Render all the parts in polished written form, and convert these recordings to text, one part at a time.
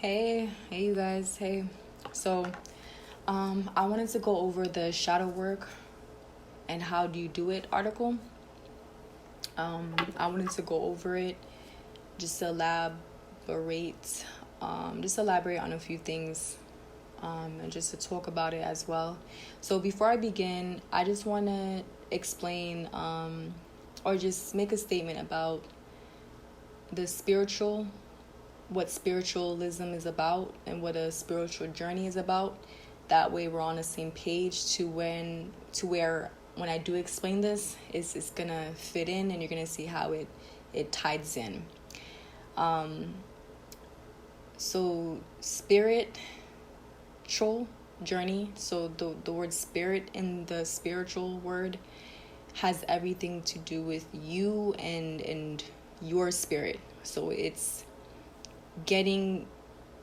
Hey, you guys. Hey. So, I wanted to go over the shadow work and how do you do it article. I wanted to go over it, just elaborate, elaborate on a few things, and just to talk about it as well. So before I begin, I just want to explain, or just make a statement about the spiritual, what spiritualism is about and what a spiritual journey is about. That way we're on the same page to where when I do explain this, it's gonna fit in and you're gonna see how it ties in. So spiritual journey, so the word spirit in the spiritual word has everything to do with you and your spirit. So it's getting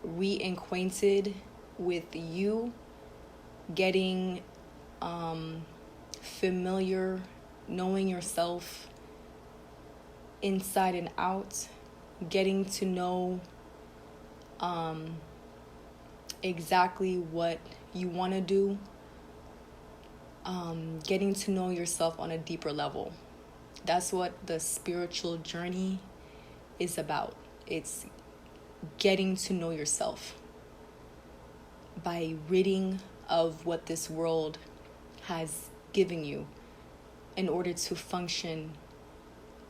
reacquainted with you, getting familiar, knowing yourself inside and out, getting to know exactly what you want to do, getting to know yourself on a deeper level. That's what the spiritual journey is about. It's getting to know yourself by ridding of what this world has given you in order to function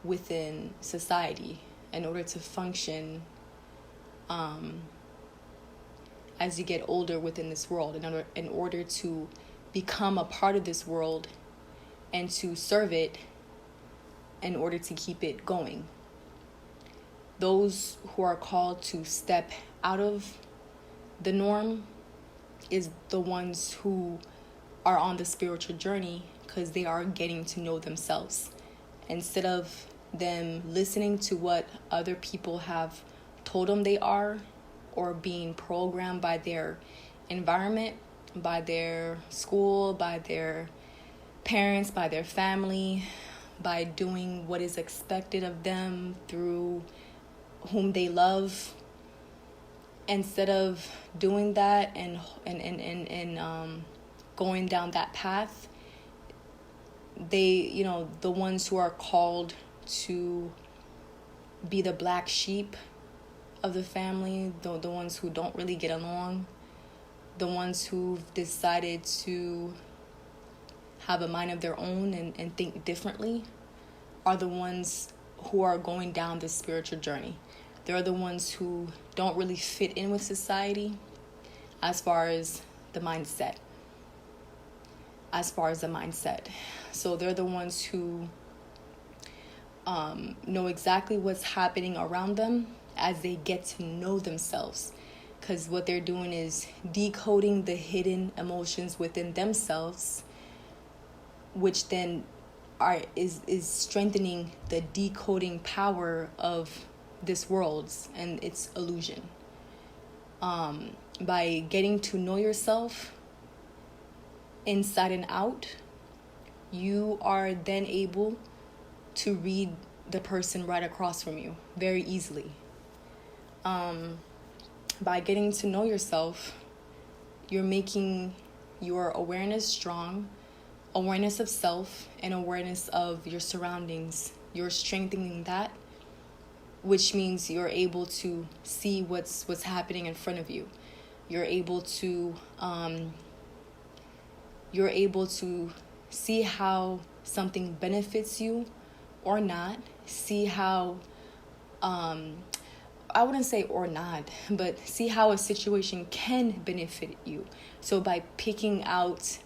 within society, in order to function as you get older within this world, in order to become a part of this world and to serve it in order to keep it going. Those who are called to step out of the norm is the ones who are on the spiritual journey because they are getting to know themselves. Instead of them listening to what other people have told them they are or being programmed by their environment, by their school, by their parents, by their family, by doing what is expected of them through whom they love. Instead of doing that and going down that path, they, the ones who are called to be the black sheep of the family, the ones who don't really get along, the ones who've decided to have a mind of their own and think differently, are the ones who are going down this spiritual journey. They're the ones who don't really fit in with society as far as the mindset. So they're the ones who know exactly what's happening around them as they get to know themselves. Because what they're doing is decoding the hidden emotions within themselves, which then is strengthening the decoding power of this world and its illusion. By getting to know yourself inside and out, you are then able to read the person right across from you very easily. By getting to know yourself, you're making your awareness strong, awareness of self and awareness of your surroundings. You're strengthening that, which means you're able to see what's happening in front of you. You're able to see how something benefits you or not. See how I wouldn't say or not, but see how a situation can benefit you. So by picking out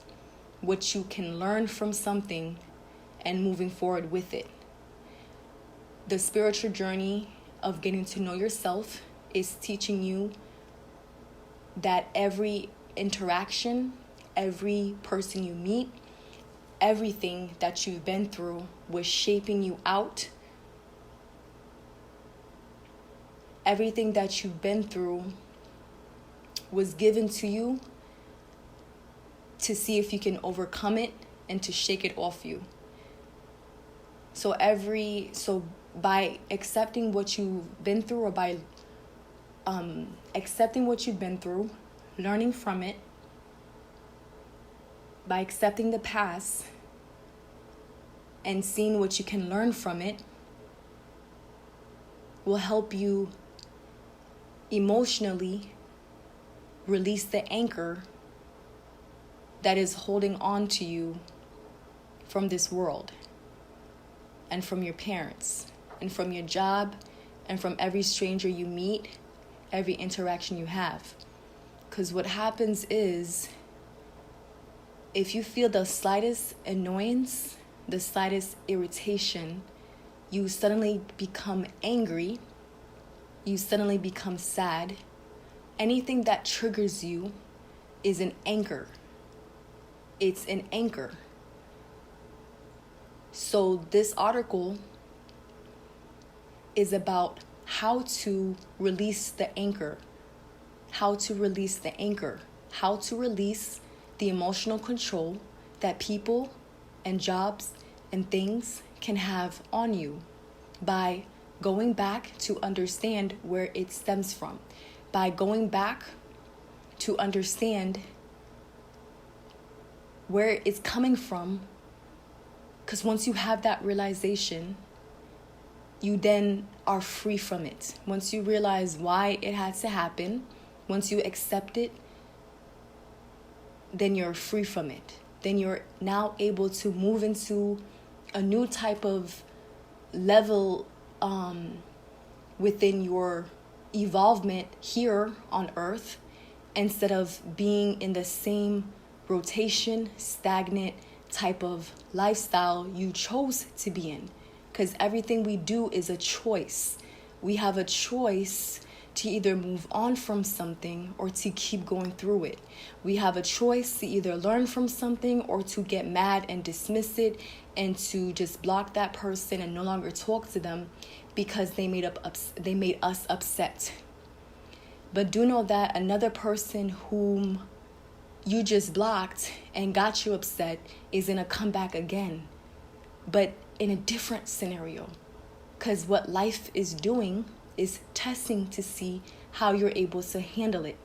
what you can learn from something and moving forward with it. The spiritual journey of getting to know yourself is teaching you that every interaction, every person you meet, everything that you've been through was shaping you out. Everything that you've been through was given to you to see if you can overcome it and to shake it off you. So by accepting what you've been through, or by accepting what you've been through, learning from it, by accepting the past and seeing what you can learn from it, will help you emotionally release the anchor that is holding on to you from this world and from your parents and from your job and from every stranger you meet, every interaction you have. Because what happens is, if you feel the slightest annoyance, the slightest irritation, you suddenly become angry, you suddenly become sad. Anything that triggers you is an anchor. It's an anchor. So this article is about how to release the anchor, how to release the anchor, how to release the emotional control that people and jobs and things can have on you by going back to understand where it stems from, by going back to understand where it's coming from. Because once you have that realization, you then are free from it. Once you realize why it had to happen, once you accept it, then you're free from it. Then you're now able to move into a new type of level within your evolvement here on earth, instead of being in the same rotation, stagnant type of lifestyle you chose to be in. Because everything we do is a choice. We have a choice to either move on from something or to keep going through it. We have a choice to either learn from something or to get mad and dismiss it and to just block that person and no longer talk to them because they made us upset. But do know that another person whom you just blocked and got you upset is going to come back again, but in a different scenario. Because what life is doing is testing to see how you're able to handle it,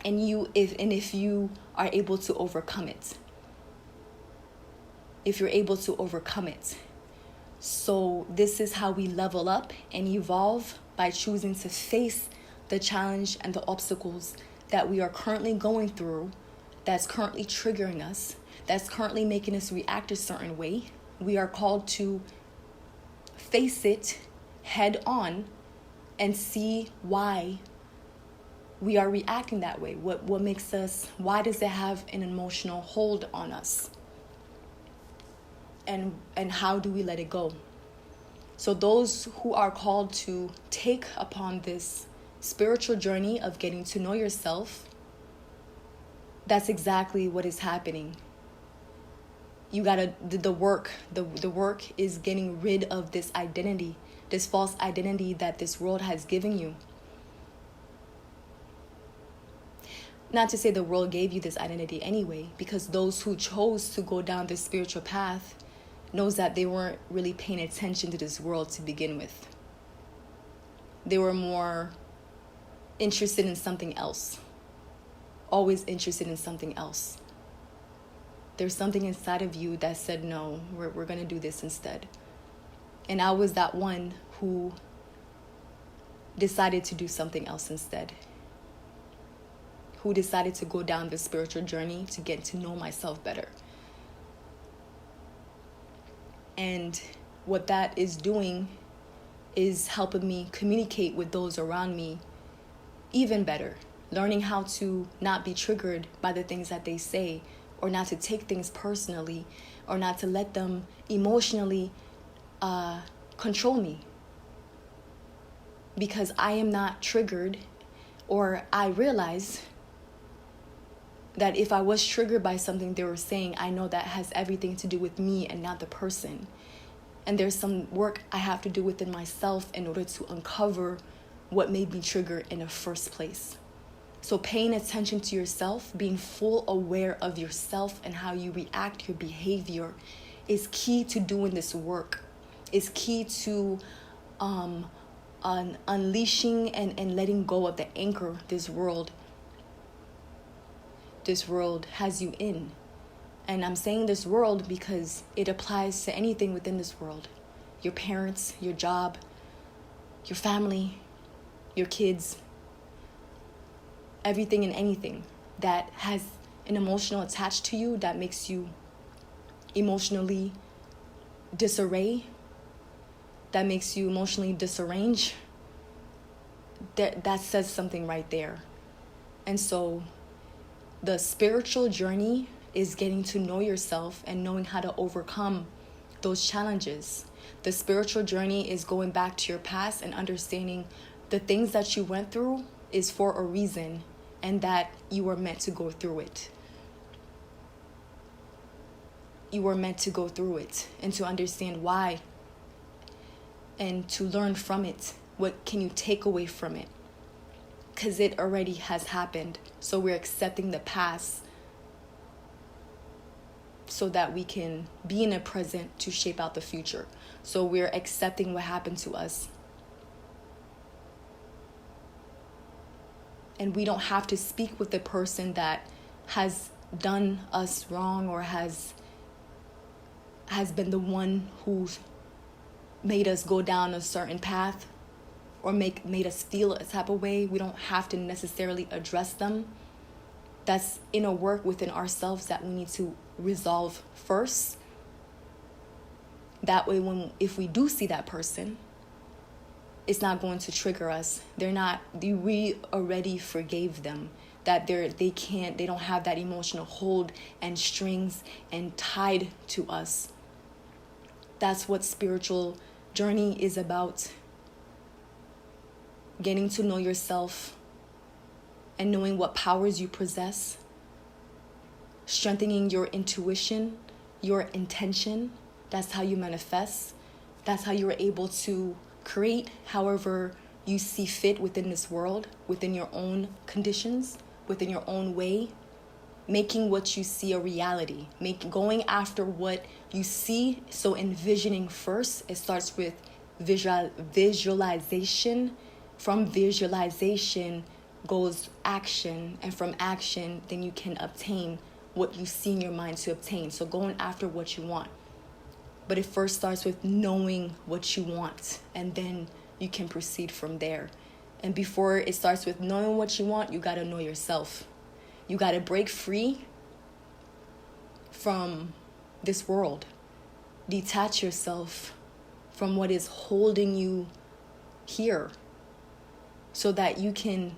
and if you are able to overcome it. If you're able to overcome it. So this is how we level up and evolve, by choosing to face the challenge and the obstacles that we are currently going through, that's currently triggering us, that's currently making us react a certain way. We are called to face it head on and see why we are reacting that way. What makes us, why does it have an emotional hold on us? And how do we let it go? So those who are called to take upon this spiritual journey of getting to know yourself, that's exactly what is happening. You gotta, the work is getting rid of this identity, this false identity that this world has given you. Not to say the world gave you this identity anyway, because those who chose to go down this spiritual path knows that they weren't really paying attention to this world to begin with. They were more interested in something else. Always interested in something else. There's something inside of you that said, no, we're going to do this instead. And I was that one who decided to do something else instead. Who decided to go down this spiritual journey to get to know myself better. And what that is doing is helping me communicate with those around me even better. Learning how to not be triggered by the things that they say, or not to take things personally, or not to let them emotionally control me. Because I am not triggered, or I realize that if I was triggered by something they were saying, I know that has everything to do with me and not the person. And there's some work I have to do within myself in order to uncover what made me trigger in the first place. So paying attention to yourself, being full aware of yourself and how you react, your behavior, is key to doing this work. Is key to unleashing and letting go of the anchor this world has you in. And I'm saying this world because it applies to anything within this world. Your parents, your job, your family, your kids, everything and anything that has an emotional attached to you that makes you emotionally disarray, that makes you emotionally disarrange, that says something right there. And so the spiritual journey is getting to know yourself and knowing how to overcome those challenges. The spiritual journey is going back to your past and understanding the things that you went through is for a reason and that you were meant to go through it. You were meant to go through it and to understand why and to learn from it. What can you take away from it? Because it already has happened. So we're accepting the past so that we can be in the present to shape out the future. So we're accepting what happened to us. And we don't have to speak with the person that has done us wrong or has been the one who's made us go down a certain path or made us feel a type of way. We don't have to necessarily address them. That's inner work within ourselves that we need to resolve first. That way, if we do see that person, it's not going to trigger us. We already forgave them. That they don't have that emotional hold and strings and tied to us. That's what spiritual journey is about. Getting to know yourself and knowing what powers you possess. Strengthening your intuition, your intention. That's how you manifest. That's how you're able to create however you see fit within this world, within your own conditions, within your own way. Making what you see a reality. Going after what you see. So envisioning first. It starts with visualization. From visualization goes action. And from action, then you can obtain what you see in your mind to obtain. So going after what you want. But it first starts with knowing what you want. And then you can proceed from there. And before it starts with knowing what you want, you got to know yourself. You got to break free from this world. Detach yourself from what is holding you here so that you can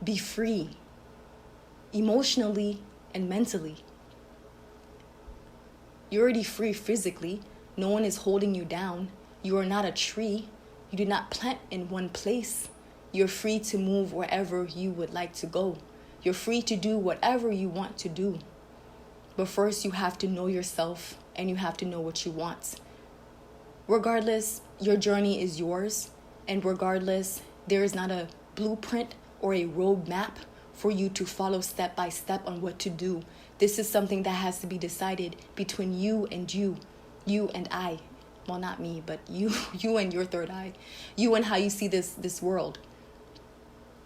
be free emotionally and mentally. You're already free physically. No one is holding you down. You are not a tree. You did not plant in one place. You're free to move wherever you would like to go. You're free to do whatever you want to do. But first you have to know yourself and you have to know what you want. Regardless, your journey is yours. And regardless, there is not a blueprint or a roadmap for you to follow step by step on what to do. This is something that has to be decided between you and you and I. Well, not me, but you and your third eye. You and how you see this world.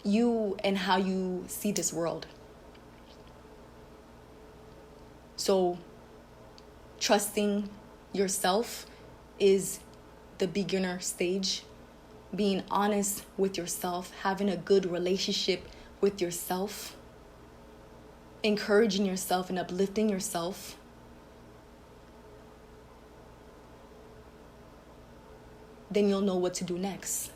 You and how you see this world. So, trusting yourself is the beginner stage. Being honest with yourself, having a good relationship with yourself, encouraging yourself and uplifting yourself. Then you'll know what to do next.